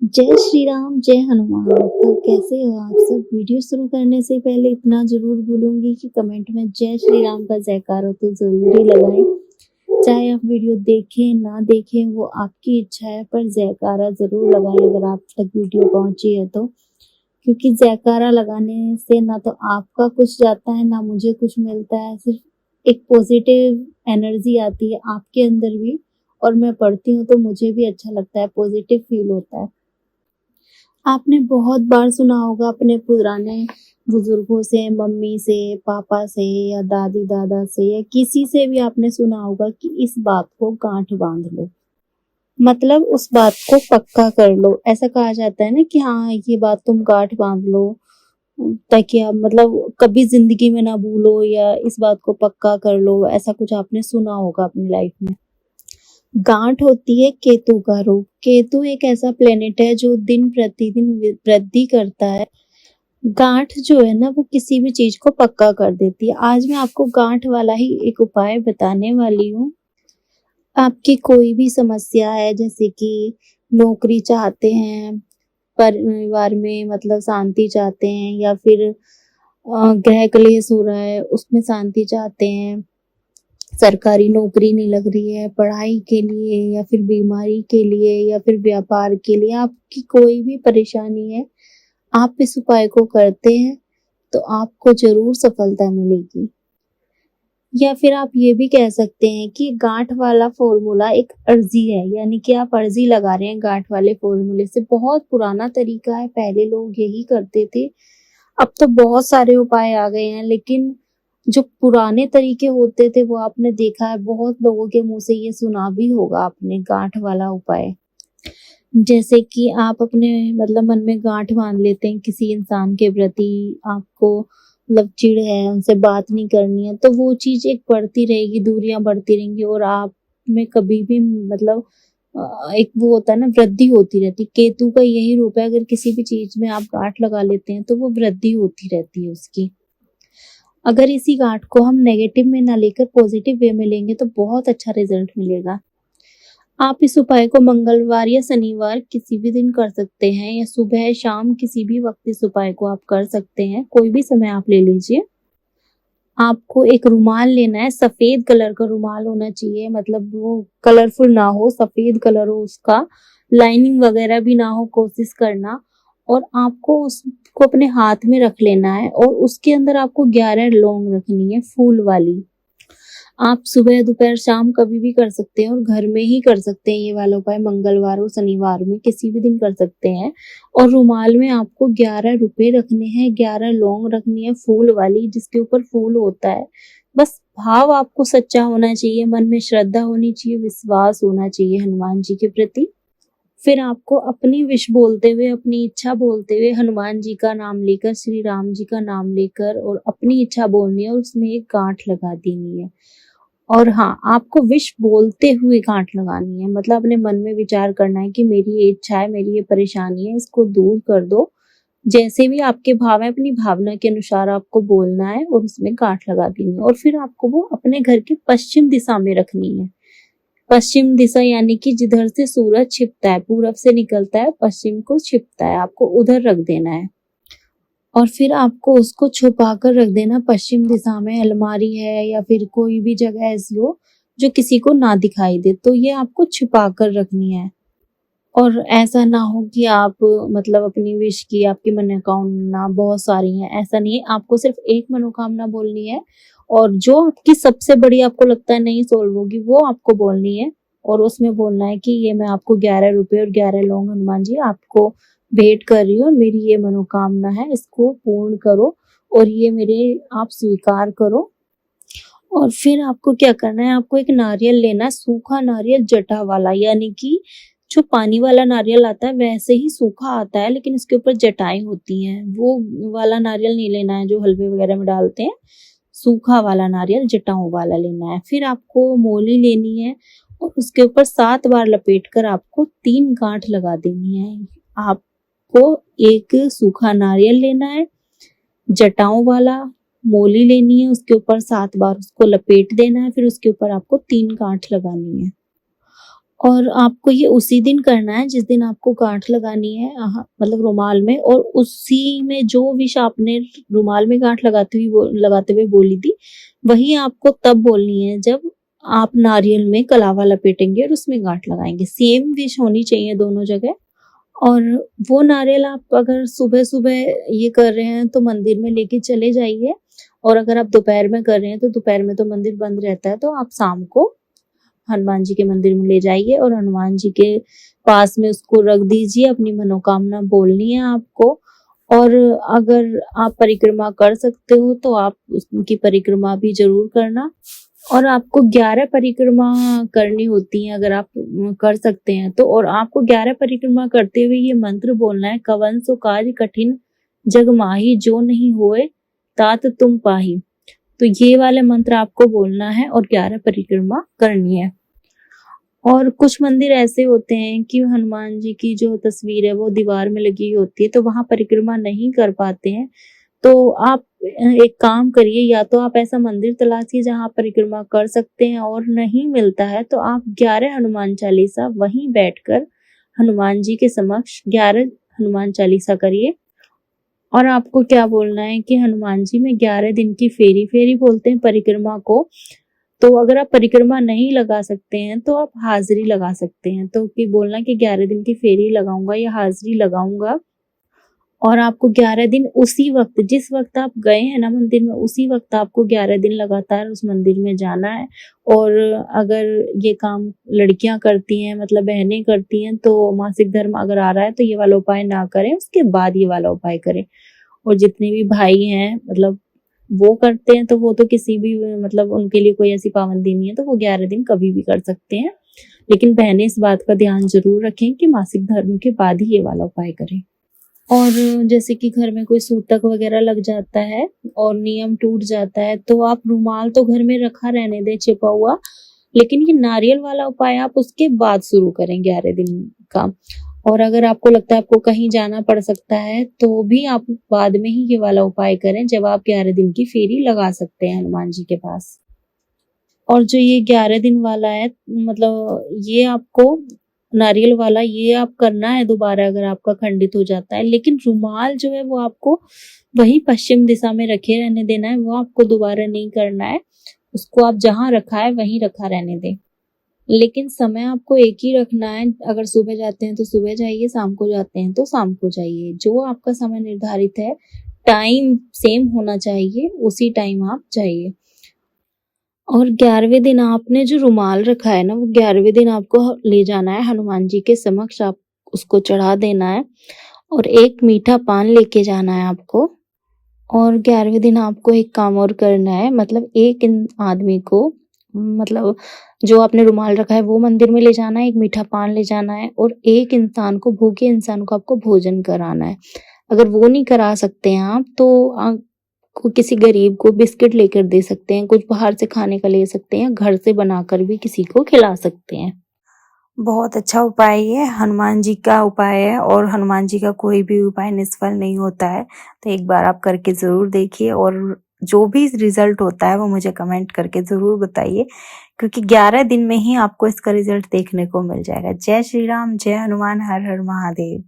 जय श्री राम, जय हनुमान। तो कैसे हो आप सब। वीडियो शुरू करने से पहले इतना जरूर बोलूंगी कि कमेंट में जय श्री राम का जयकारा तो जरूर ही लगाएं। चाहे आप वीडियो देखें ना देखें वो आपकी इच्छा है, पर जयकारा जरूर लगाएं अगर आप तक वीडियो पहुंची है तो। क्योंकि जयकारा लगाने से ना तो आपका कुछ जाता है ना मुझे कुछ मिलता है, सिर्फ एक पॉजिटिव एनर्जी आती है आपके अंदर भी, और मैं पढ़ती हूँ तो मुझे भी अच्छा लगता है, पॉजिटिव फील होता है। आपने बहुत बार सुना होगा अपने पुराने बुजुर्गों से, मम्मी से, पापा से या दादी दादा से या किसी से भी आपने सुना होगा कि इस बात को गांठ बांध लो, मतलब उस बात को पक्का कर लो। ऐसा कहा जाता है ना कि हाँ ये बात तुम गांठ बांध लो, ताकि आप मतलब कभी जिंदगी में ना भूलो, या इस बात को पक्का कर लो। ऐसा कुछ आपने सुना होगा अपनी लाइफ में। गांठ होती है केतु का रूप। केतु एक ऐसा प्लेनेट है जो दिन प्रतिदिन वृद्धि करता है। गांठ जो है ना वो किसी भी चीज को पक्का कर देती है। आज मैं आपको गांठ वाला ही एक उपाय बताने वाली हूँ। आपकी कोई भी समस्या है, जैसे कि नौकरी चाहते हैं, परिवार में मतलब शांति चाहते हैं, या फिर गृह क्लेश हो रहा है उसमें शांति चाहते हैं, सरकारी नौकरी नहीं लग रही है, पढ़ाई के लिए या फिर बीमारी के लिए या फिर व्यापार के लिए, आपकी कोई भी परेशानी है, आप इस उपाय को करते हैं तो आपको जरूर सफलता मिलेगी। या फिर आप ये भी कह सकते हैं कि गांठ वाला फॉर्मूला एक अर्जी है, यानी कि आप अर्जी लगा रहे हैं गांठ वाले फॉर्मूले से। बहुत पुराना तरीका है, पहले लोग यही करते थे। अब तो बहुत सारे उपाय आ गए हैं, लेकिन जो पुराने तरीके होते थे वो आपने देखा है, बहुत लोगों के मुंह से ये सुना भी होगा आपने, गांठ वाला उपाय। जैसे कि आप अपने मतलब मन में गांठ बांध लेते हैं किसी इंसान के प्रति, आपको मतलब चिढ़ है, उनसे बात नहीं करनी है, तो वो चीज एक बढ़ती रहेगी, दूरियां बढ़ती रहेंगी, और आप में कभी भी मतलब एक वो होता है ना, वृद्धि होती रहती। केतु का यही रूप है, अगर किसी भी चीज में आप गांठ लगा लेते हैं तो वो वृद्धि होती रहती है उसकी। अगर इसी गांठ को हम नेगेटिव में ना लेकर पॉजिटिव वे में लेंगे तो बहुत अच्छा रिजल्ट मिलेगा। आप इस उपाय को मंगलवार या शनिवार किसी भी दिन कर सकते हैं, या सुबह शाम किसी भी वक्त इस उपाय को आप कर सकते हैं, कोई भी समय आप ले लीजिए। आपको एक रुमाल लेना है, सफेद कलर का रुमाल होना चाहिए, मतलब वो कलरफुल ना हो, सफेद कलर हो उसका, लाइनिंग वगैरह भी ना हो, कोशिश करना। और आपको उसको अपने हाथ में रख लेना है, और उसके अंदर आपको 11 लौंग रखनी है, फूल वाली। आप सुबह दोपहर शाम कभी भी कर सकते हैं, और घर में ही कर सकते हैं ये वाला उपाय, मंगलवार और शनिवार में किसी भी दिन कर सकते हैं। और रुमाल में आपको 11 रुपए रखने हैं, 11 लौंग रखनी है फूल वाली, जिसके ऊपर फूल होता है। बस भाव आपको सच्चा होना चाहिए, मन में श्रद्धा होनी चाहिए, विश्वास होना चाहिए हनुमान जी के प्रति। फिर आपको अपनी विश बोलते हुए, अपनी इच्छा बोलते हुए, हनुमान जी का नाम लेकर, श्री राम जी का नाम लेकर, और अपनी इच्छा बोलनी है, और उसमें एक गांठ लगा देनी है। और हाँ, आपको विश बोलते हुए गांठ लगानी है, मतलब अपने मन में विचार करना है कि मेरी ये इच्छा है, मेरी ये परेशानी है, इसको दूर कर दो। जैसे भी आपके भाव है, अपनी भावना के अनुसार आपको बोलना है और उसमें गांठ लगा देनी है। और फिर आपको वो अपने घर के पश्चिम दिशा में रखनी है। पश्चिम दिशा यानी कि जिधर से सूरज छिपता है, पूरब से निकलता है, पश्चिम को छिपता है, आपको उधर रख देना है। और फिर आपको उसको छुपा कर रख देना पश्चिम दिशा में, अलमारी है या फिर कोई भी जगह ऐसी हो जो किसी को ना दिखाई दे, तो ये आपको छुपा कर रखनी है। और ऐसा ना हो कि आप मतलब अपनी विश की, आपकी मनोकामना बहुत सारी हैं, ऐसा नहीं है, आपको सिर्फ एक मनोकामना बोलनी है, और जो आपकी सबसे बड़ी आपको लगता है नहीं सोल्व होगी वो आपको बोलनी है। और उसमें बोलना है कि ये मैं आपको 11 रुपए और 11 लौंग हनुमान जी आपको भेंट कर रही हूँ, और मेरी ये मनोकामना है, इसको पूर्ण करो, और ये मेरे आप स्वीकार करो। और फिर आपको क्या करना है, आपको एक नारियल लेना है, सूखा नारियल जटा वाला, यानी कि जो पानी वाला नारियल आता है वैसे ही सूखा आता है, लेकिन इसके ऊपर जटाएं होती हैं, वो वाला नारियल नहीं लेना है जो हलवे वगैरह में डालते हैं। सूखा वाला नारियल जटाओं वाला लेना है। फिर आपको मोली लेनी है, और उसके ऊपर 7 बार लपेट कर आपको 3 गांठ लगा देनी है। आपको एक सूखा नारियल लेना है, जटाओं वाला मोली लेनी है, उसके ऊपर 7 बार उसको लपेट देना है, फिर उसके ऊपर आपको 3 गांठ लगानी है। और आपको ये उसी दिन करना है जिस दिन आपको गांठ लगानी है, मतलब रुमाल में, और उसी में जो विश आपने रुमाल में गांठ लगाते हुए बोली थी, वही आपको तब बोलनी है जब आप नारियल में कलावा लपेटेंगे और उसमें गांठ लगाएंगे। सेम विश होनी चाहिए दोनों जगह। और वो नारियल आप अगर सुबह सुबह ये कर रहे हैं तो मंदिर में लेके चले जाइए, और अगर आप दोपहर में कर रहे हैं तो दोपहर में तो मंदिर बंद रहता है, तो आप शाम को हनुमान जी के मंदिर में ले जाइए और हनुमान जी के पास में उसको रख दीजिए। अपनी मनोकामना बोलनी है आपको। और अगर आप परिक्रमा कर सकते हो तो आप उनकी परिक्रमा भी जरूर करना। और आपको 11 परिक्रमा करनी होती है अगर आप कर सकते हैं तो। और आपको 11 परिक्रमा करते हुए ये मंत्र बोलना है, कवन सो कार्य कठिन जग माही, जो नहीं होए तात तुम पाही। तो ये वाले मंत्र आपको बोलना है और 11 परिक्रमा करनी है। और कुछ मंदिर ऐसे होते हैं कि हनुमान जी की जो तस्वीर है वो दीवार में लगी होती है, तो वहां परिक्रमा नहीं कर पाते हैं। तो आप एक काम करिए, या तो आप ऐसा मंदिर तलाशिए जहां आप परिक्रमा कर सकते हैं, और नहीं मिलता है तो आप 11 हनुमान चालीसा वहीं बैठकर हनुमान जी के समक्ष 11 हनुमान चालीसा करिए। और आपको क्या बोलना है कि हनुमान जी में 11 दिन की फेरी बोलते हैं परिक्रमा को। तो अगर आप परिक्रमा नहीं लगा सकते हैं तो आप हाजिरी लगा सकते हैं। तो कि बोलना कि 11 दिन की फेरी लगाऊंगा या हाजिरी लगाऊंगा। और आपको 11 दिन उसी वक्त, जिस वक्त आप गए हैं ना मंदिर में, उसी वक्त आपको 11 दिन लगातार उस मंदिर में जाना है। और अगर ये काम लड़कियां करती हैं, मतलब बहनें करती हैं, तो मासिक धर्म अगर आ रहा है तो ये वाला उपाय ना करें, उसके बाद ये वाला उपाय करें। और जितने भी भाई हैं, मतलब वो करते हैं, तो वो तो किसी भी, मतलब उनके लिए कोई ऐसी पाबंदी नहीं है, तो वो 11 दिन कभी भी कर सकते हैं। लेकिन बहनें इस बात का ध्यान जरूर रखें कि मासिक धर्म के बाद ही ये वाला उपाय करें। और जैसे कि घर में कोई सूतक वगैरह लग जाता है और नियम टूट जाता है, तो आप रुमाल तो घर में रखा रहने दें छिपा हुआ, लेकिन ये नारियल वाला उपाय आप उसके बाद शुरू करें 11 दिन का। और अगर आपको लगता है आपको कहीं जाना पड़ सकता है तो भी आप बाद में ही ये वाला उपाय करें, जब आप 11 दिन की फेरी लगा सकते हैं हनुमान जी के पास। और जो ये 11 दिन वाला है, मतलब ये आपको नारियल वाला ये आप करना है दोबारा अगर आपका खंडित हो जाता है। लेकिन रुमाल जो है वो आपको वही पश्चिम दिशा में रखे रहने देना है, वो आपको दोबारा नहीं करना है। उसको आप जहां रखा है वहीं रखा रहने दें। लेकिन समय आपको एक ही रखना है। अगर सुबह जाते हैं तो सुबह जाइए, शाम को जाते हैं तो शाम को जाइए। जो आपका समय निर्धारित है, टाइम सेम होना चाहिए, उसी टाइम आप जाइए। और 11वें दिन आपने जो रुमाल रखा है ना, वो 11वें दिन आपको ले जाना है हनुमान जी के समक्ष, आप उसको चढ़ा देना है। और एक मीठा पान लेके जाना है आपको। और 11वें दिन आपको एक काम और करना है, मतलब एक आदमी को, मतलब जो आपने रुमाल रखा है वो मंदिर में ले जाना है, एक मीठा पान ले जाना है, और एक इंसान को, भूखे इंसान को आपको भोजन कराना है। अगर वो नहीं करा सकते हैं आप, तो को किसी गरीब को बिस्किट लेकर दे सकते हैं, कुछ बाहर से खाने का ले सकते हैं, घर से बनाकर भी किसी को खिला सकते हैं। बहुत अच्छा उपाय है, हनुमान जी का उपाय है, और हनुमान जी का कोई भी उपाय निष्फल नहीं होता है। तो एक बार आप करके ज़रूर देखिए, और जो भी रिजल्ट होता है वो मुझे कमेंट करके ज़रूर बताइए, क्योंकि 11 दिन में ही आपको इसका रिजल्ट देखने को मिल जाएगा। जय श्री राम, जय हनुमान, हर हर महादेव।